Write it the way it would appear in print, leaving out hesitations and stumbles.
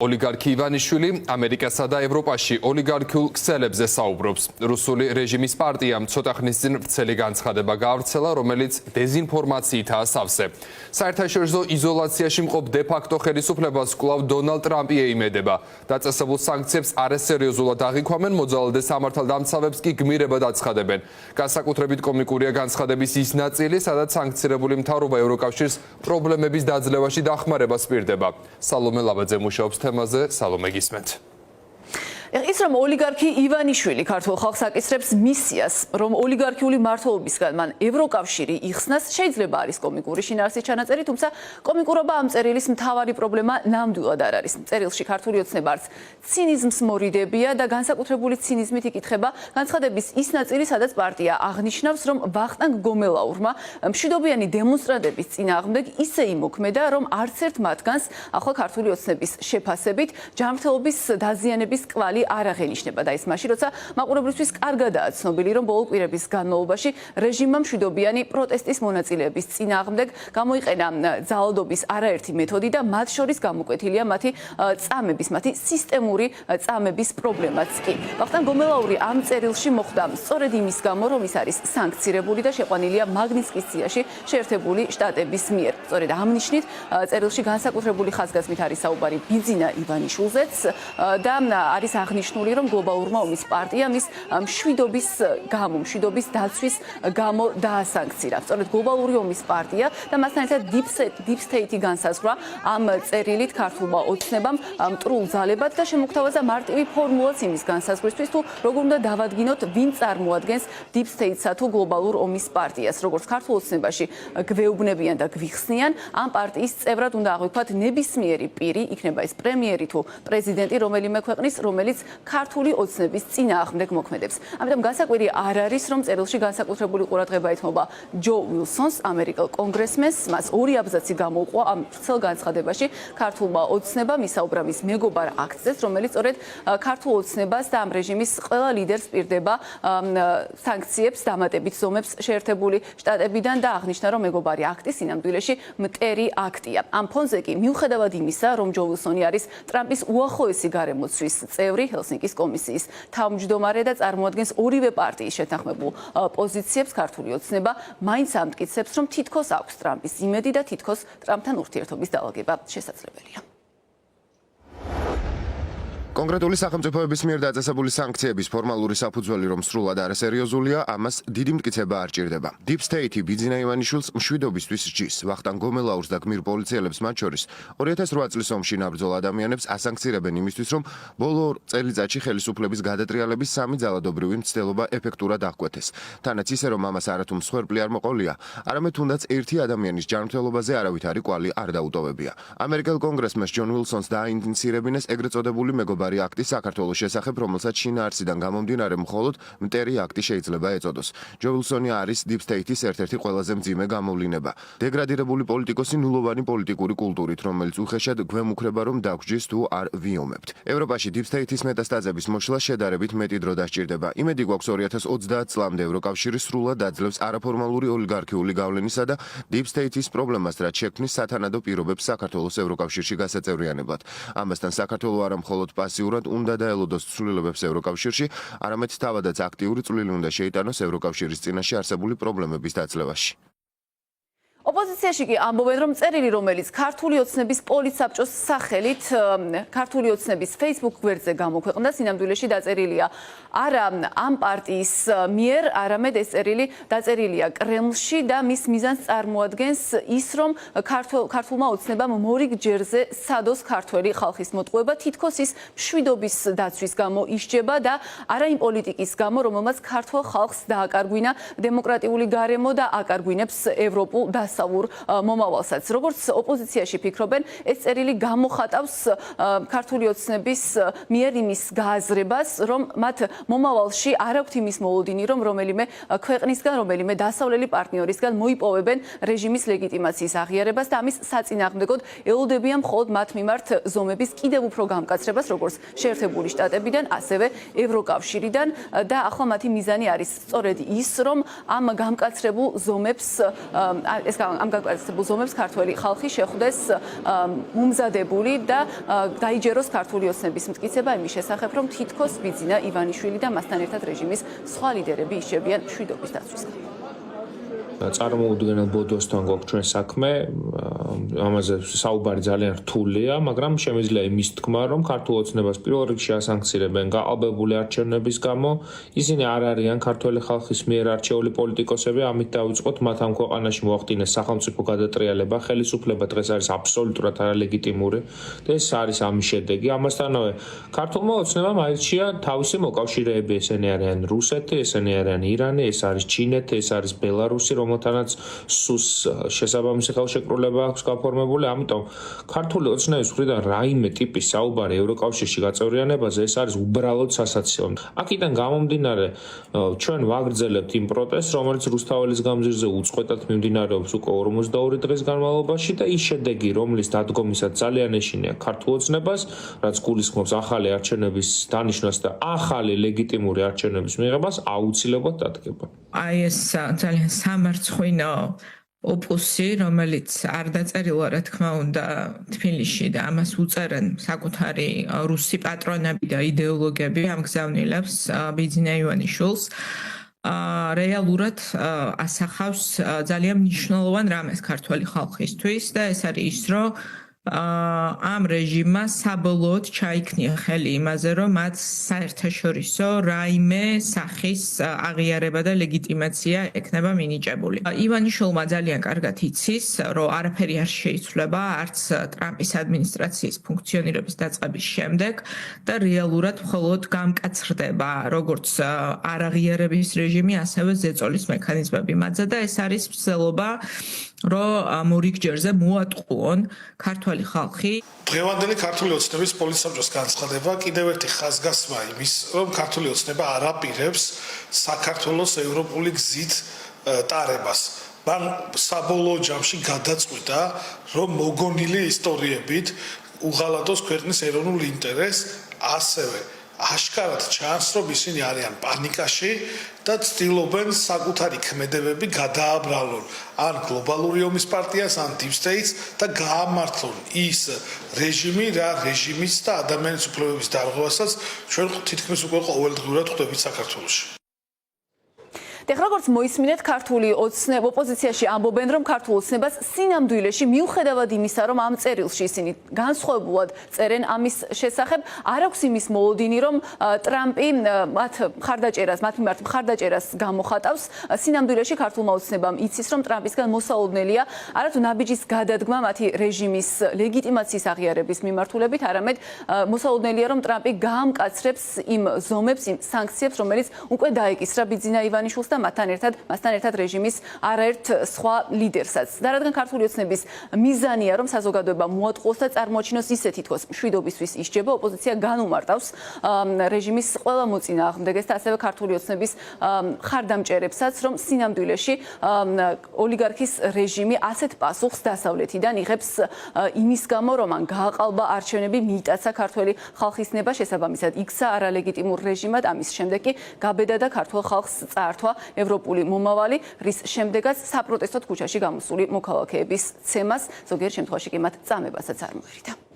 ოლიგარქი ივანიშვილი ამერიკასა და ევროპაში ოლიგარქიულ ქსელებზე საუბრობს. რუსული რეჟიმის პარტიამ ცოტა ხნის წინ ვრცელი განცხადება გაავრცელა, რომელიც დეზინფორმაციითაა სავსე. საერთაშორისო იზოლაციაში მყოფ დე-ფაქტო ხელისუფლებას კვლავ დონალდ ტრამპი ეიმედება. დაწესებულ სანქციებს არასერიოზულად აღიქვამენ, მოძალადე სამართალდამცავებს კი გმირებად აცხადებენ. განსაკუთრებით კომიკურია განცხადების ის ნაწილი, სადაც სანქცირებული მთავრობა ევროკავშირს პრობლემების დაძლევაში დახმარებას პირდება. სალომე ლაბაძე მუშაობს თემაზე, სალომე გისმენთ. ის რომ ოლიგარქი ივანიშვილი ქართულ ხალხს აკისრებს მისიას, რომ ოლიგარქიული მმართველობისგან მან ევროკავშირი იხსნას, შეიძლება არის კომიკური შინაარსის ჩანაწერი, თუმცა კომიკურობა ამ წერილის მთავარი პრობლემა ნამდვილად არ არის. წერილში ქართული ოცნება არც ცინიზმს მორიდებია და განსაკუთრებული ცინიზმით იკითხება განცხადების ის ნაწილი, სადაც პარტია აღნიშნავს, რომ ვახტანგ გომელაურმა მშვიდობიანი დემონსტრანტების წინააღმდეგ ისე იმოქმედა, რომ არც ერთ მათგანს ახლა ქართული ოცნების შეფასებით ჯანმრთელობის დაზიანების კვალი არ აღენიშნება და ის მაშინ, როცა მაყურებლისთვის კარგადაა ცნობილი, რომ ბოლო კვირების განმავლობაში რეჟიმმა მშვიდობიანი პროტესტის მონაწილეების წინააღმდეგ გამოიყენა ძალადობის არაერთი მეთოდი და მათ შორის გამოკვეთილია მათი წამების, მათი სისტემური წამების პრობლემაც კი. ვახტანგ გომელაური ამ წერილში მოხვდა სწორედ იმის გამო, რომ ის არის სანქცირებული და შეყვანილია მაგნიტსკის სიაში შეერთებული შტატების მიერ. სწორედ ამ ნიშნით წერილში განსაკუთრებული ხაზგასმით არის საუბარი ბიძინა ივანიშვილზეც და არის აღნიშნული, რომ გლობალურმა ომის პარტიამ ის მშვიდობის დაცვის გამო დაასანქცირა. სწორედ გლობალური ომის პარტია და მასთან ერთად Deep State-ი განსაზღვრა ამ წერილით ქართულმა ოცნებამ მტრულ ძალებად და შემოგთავაზა მარტივი ფორმულაც იმის განსაზღვრისთვის, თუ როგორ უნდა დავადგინოთ, ვინ წარმოადგენს Deep State-სა თუ გლობალურ ომის პარტიას. როგორც ქართულ ოცნებაში გვეუბნებიან და გვიხსნიან, ამ პარტიის წევრად უნდა აღვიქვათ ნებისმიერი პირი, იქნება ეს პრემიერი თუ პრეზიდენტი რომელიმე ქვეყნის, რომელიც ქართული ოცნების წინააღმდეგ მოქმედებს. ამიტომ განსაკვირი არ არის, რომ წერილში განსაკუთრებული ყურადღება ეთმობა ჯო უილსონს, ამერიკელ კონგრესმენს, მას ორი აბზაცი გამოუყვა ამ ვრცელ განცხადებაში ქართულმა ოცნებამ ისაუბრა მის მეგობარ აქტზე, რომელიც სწორედ ქართულ ოცნებას და ამ რეჟიმის ყველა ლიდერს პირდება სანქციებს, დამატებით ზომებს შეერთებული შტატებიდან და აღნიშნა, რომ მეგობარი აქტი სინამდვილეში მტერი აქტია. ამ ფონზე კი მიუხედავად იმისა, რომ ჯო უილსონი არის ტრამპის უახლოესი გარემოცვის წევრი, ჰელსინკის კომისიის თავმჯდომარე და წარმოადგენს ორივე პარტიის შეთანხმებულ პოზიციებს, ქართული ოცნება მაინც ამტკიცებს, რომ თითქოს აქვს ტრამპის იმედი და თითქოს ტრამპთან ურთიერთობის დაალგება შესაძლებელია. კონკრეტული სახელმწიფოების მიერ დაწესებული სანქციების ფორმალური საფუძველი რომ სრულად არასერიოზულია, ამას დიდი მტკიცება არ ჭირდება. Deep State-ი ბიძინა ივანიშვილს მშვიდობისთვის სჯის, ვახტანგ გომელაურს და გმირ პოლიციელებს მათ შორის 2008 წლის ომში ნაბრძოლ ადამიანებს ასანქცირებენ იმისთვის, რომ ბოლო წელიწადში ხელისუფლების გადატრიალების სამი ძალადობრივი მცდელობა ეფექტურად აღკვეთეს. თანაც ისე, რომ ამას არათუ მსხვერპლი არ მოყოლია, არამედ თუნდაც ერთი ადამიანის ჯანმრთელობაზე არავითარი კვალი არ დაუტოვებია. ამერიკელ კონგრესმენს ჯონ უილსონს დააინიცირებინეს ეგრეთ წოდებული მეგობარი აქტი საქართველოს შესახებ, რომელსაც შინაარსიდან გამომდინარე მხოლოდ მტერი აქტი შეიძლება ეწოდოს. ჯო უილსონი არის Deep State-ის ერთ-ერთი ყველაზე მძიმე გამოვლინება. დეგრადირებული პოლიტიკოსი ნულოვანი პოლიტიკური კულტურით, რომელიც უხეშად გვემუქრება, რომ დაგვრჯის თუ არ ვიომებთ. ევროპაში Deep State-ის მეტასტაზების მოშლა შედარებით მეტი დრო დასჭირდება. იმედი გვაქვს 2030 წლამდე ევროკავშირი სრულად აძლევს არაფორმალური ოლიგარქიული გავლენისა და Deep State-ის პრობლემას, რაც შექმნის სათანადო პირობებს საქართველოს ევროკავშირში გასაწევრიანებლად. ამასთან საქართველოს არა მხოლოდ პასიურად უნდა დაელოდოს ცვლილებებს ევროკავშირში, არამედ თავადაც აქტიური წვლილი უნდა შეიტანოს ევროკავშირის წინაშე არსებული პრობლემების დაწლევაში. ოპოზიციაში კი ამბობენ, რომ წერილი, რომელიც ქართული ოცნების პოლიცსაბჭოს სახელით ქართული ოცნების Facebook გვერდზე გამოქვეყნდა, სინამდვილეში დაწერილია არა ამ პარტიის მიერ, არამედ ეს წერილი დაწერილია კრემლში და მის მიზანს წარმოადგენს ის, რომ ქართულმა ოცნებამ მორიგ ჯერზე სადოს ქართველი ხალხის მოტყუება, თითქოს ის მშვიდობის დაცვის გამო ისჯება და არა იმ პოლიტიკის გამო, რომელმაც ქართულ ხალხს დააკარგვინა დემოკრატიული გარემო და აკარგვინებს ევროპულ დასავლურ მომავალსაც. როგორც ოპოზიციაში ფიქრობენ, ეს წერილი გამოხატავს ქართული ოცნების მიერ იმის გააზრებას, რომ მათ მომავალში არ აქვთ იმის მოლოდინი, რომ რომელიმე ქვეყნისგან, რომელიმე დასავლელი პარტნიორისგან მოიპოვებენ რეჟიმის ლეგიტიმაციის აღიარებას და ამის საწინააღმდეგოდ ელოდებიან მხოლოდ მათ მიმართ ზომების კიდევ უფრო გამკაცრებას, როგორც შეერთებული შტატებიდან, ასევე ევროკავშირიდან და ახლა მათი მიზანი არის სწორედ ის, რომ ამ გამკაცრებულ ზომებს ეს ამ განკაცებულ ზომებს ქართველი ხალხი შეხვდეს უმზადებული და დაიჯეროს ქართული ოცნების მტკიცება იმის შესახებ, რომ თითქოს ბიძინა ივანიშვილი და მასთან ერთად რეჟიმის სხვა ლიდერები იშებიან მშვიდობის დაცვისგან. წარმოუდგენელ ბოდოსთან გვაქვს ჩვენ საქმე, ამაზე საუბარი ძალიან რთულია, მაგრამ შემიძლია იმის თქმა, რომ ქართულ ოცნებას პირველ რიგში ასანქცირებენ გაყალბებული არჩევნების გამო, ისინი არ არიან ქართველი ხალხის მიერ არჩეული პოლიტიკოსები, ამით დავიწყოთ, მათ ამ ქვეყანაში მოახდინეს სახელმწიფო გადატრიალება, ხელისუფლება დღეს არის აბსოლუტურად არალეგიტიმური და ეს არის ამის შედეგი. ამასთანავე, ქართულმა ოცნებამ აირჩია თავისი მოკავშირეები, ესენი არიან რუსეთი, ესენი არიან ირანი, ეს არის ჩინეთი, ეს არის ბელარუსი, რომელთანაც სუს შესაბამისი ხელშეკრულება აქვს გაფორმებული, ამიტომ ქართული ოცნების მხრიდან რაიმე ტიპის საუბარი ევროკავშირში გაწევრიანებაზე ეს არის უბრალოდ სასაცილო. აქედან გამომდინარე, ჩვენ ვაგრძელებთ იმ პროტესტს, რომელიც რუსთაველის გამზირზე უწყვეტად მიმდინარეობს უკვე 42 დღის განმავლობაში და ის შედეგი, რომლის დადგომისას ძალიან ეშინია ქართულ ოცნებას, რაც გულისხმობს ახალი არჩევნების დანიშნვას და ახალი ლეგიტიმური არჩევნების მიღებას, აუცილებლად დადგება. აი ეს ძალიან სამარცხვინო ოპუსი, რომელიც არ დაწერილა, რა თქმა უნდა, თბილისში და ამას უწერენ საკუთარი რუსი პატრონები და იდეოლოგები ამ გზავნილებს ბიძინა ივანიშვილს. რეალურად ასახავს ძალიან მნიშვნელოვან რამეს ქართველი ხალხისთვის და ეს არის ის, რომ ამ რეჟიმმა საბოლოოდ ჩაიქნია ხელი იმაზე, რომ მათ საერთაშორისო რაიმე სახის აღიარება და ლეგიტიმაცია ექნება მინიჭებული. ივანიშვილმა ძალიან კარგად იცის, რომ არაფერი არ შეიცვლება არც ტრამპის ადმინისტრაციის ფუნქციონირების დაწყების შემდეგ და რეალურად მხოლოდ გამკაცრდება როგორც არაღიარების რეჟიმი, ასევე ზეწოლის მექანიზმები მათზე და ეს არის მსვლელობა, რომ მორიგჯერზე მოატყუონ ქართველი ხალხი. დღევანდელი ქართული ოცნების პოლიტსაბჭოს განცხადება კიდევ ერთი ხაზგასმა იმის, რომ ქართული ოცნება არ აპირებს საქართველოს ევროპული გზით ტარებას. მან საბოლოო ჯამში გადაწყვიტა, რომ მოგონილი ისტორიებით უღალატოს ქვეყნის ეროვნულ ინტერესს, ასევე აშკარად ჩანს, რომ ისინი არიან პანიკაში და ცდილობენ საკუთარი ქმედებები გადააბრალონ ან გლობალური ომის პარტიას, ან Deep States და გაამართლონ ის რეჟიმი, რა რეჟიმის და ადამიანის უფლებების დარღვევასაც ჩვენ თითქმის უკვე ყოველდღიურად ხვდებით საქართველოში. ეხლა როგორც მოისმინეთ, ქართული ოპოზიციაში ამბობენ, რომ ქართულ ოცნებას სინამდვილეში მიუხედავად იმისა, რომ ამ წერილში ისინი განსხვავებულად წერენ ამის შესახებ, არ აქვს იმის მოლოდინი, რომ ტრამპი მათ მიმართ მხარდაჭერას გამოხატავს. სინამდვილეში ქართულმა ოცნებამ იცის, რომ ტრამპისგან მოსაოდნელია არათუ ნაბიჯის გადადგმა მათი რეჟიმის ლეგიტიმაციის აღიარების მიმართულებით, არამედ მოსაოდნელია, რომ ტრამპი გაამკაცრებს იმ ზომებს, იმ სანქციებს, რომელიც უკვე დაეკისრა ბიძინა ივანიშვილს და მასთან ერთად რეჟიმის არაერთ სხვა ლიდერსაც. და რადგან ქართული ოცნების მიზანია, რომ საზოგადოება მოატყუოს და წარმოაჩინოს ისე თითქოს მშვიდობისთვის ისჯება, ოპოზიცია განუმარტავს რეჟიმის ყველა მოწინააღმდეგეს და ასევე ქართული ოცნების მხარდამჭერებსაც, რომ სინამდვილეში ოლიგარქის რეჟიმი ასეთ პასუხს დასავლეთიდან იღებს იმის გამო, რომ მან გააყალბა არჩევნები, მიიტაცა ქართველი ხალხის ნება, შესაბამისად იქცა არალეგიტიმურ რეჟიმად, ამის შემდეგ კი გაბედა და ქართულ ხალხს წაართვა ევროპული მომავალი, რის შემდეგაც საპროტესტოდ ქუჩაში გამოსული მოქალაქეების ცემას, ზოგიერთ შემთხვევაში კი მათ წამებასაც არ მოერიდა.